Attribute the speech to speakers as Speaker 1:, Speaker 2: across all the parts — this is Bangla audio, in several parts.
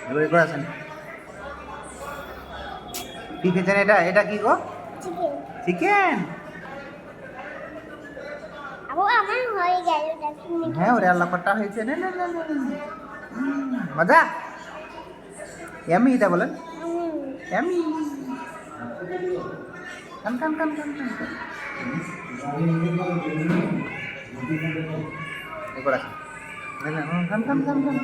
Speaker 1: এবারে করেছেন কি খেয়েছেন? এটা এটা কি গো? চিকেন। হ্যাঁ ওরে আল্লাহ কটা হয়েছে। নে নে নে নে নে। মজা ইয়ামি এটা বলেন ইয়ামি। কান কান কান কান কান এবার আছে কান কান কান কান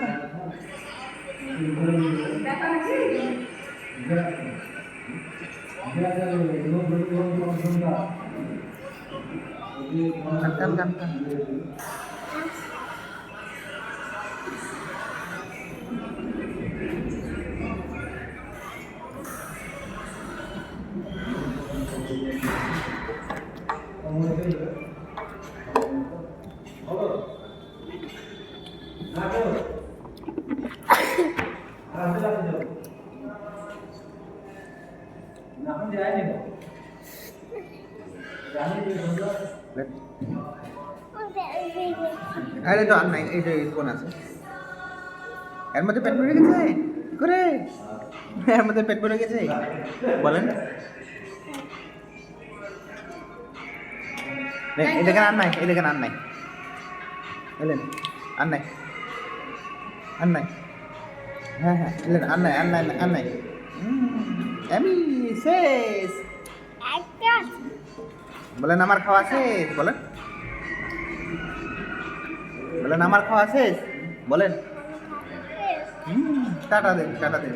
Speaker 1: কান কান কান কান আরে তো আর নাই এই যে কোন আছে এর মধ্যে পেট ভরে গেছে করে এর মধ্যে পেট ভরে গেছে বলেন এটাকে আর নাই এটাকে আর নাই এলেন আর নাই আর নাই হ্যাঁ হ্যাঁ এলেন আর নাই আর নাই আর নাই আমি শেষ বলেন আমার খাওয়া শেষ বলেন বলেন আমার খাওয়া শেষ বলেন টাটা দেন টাটা দেন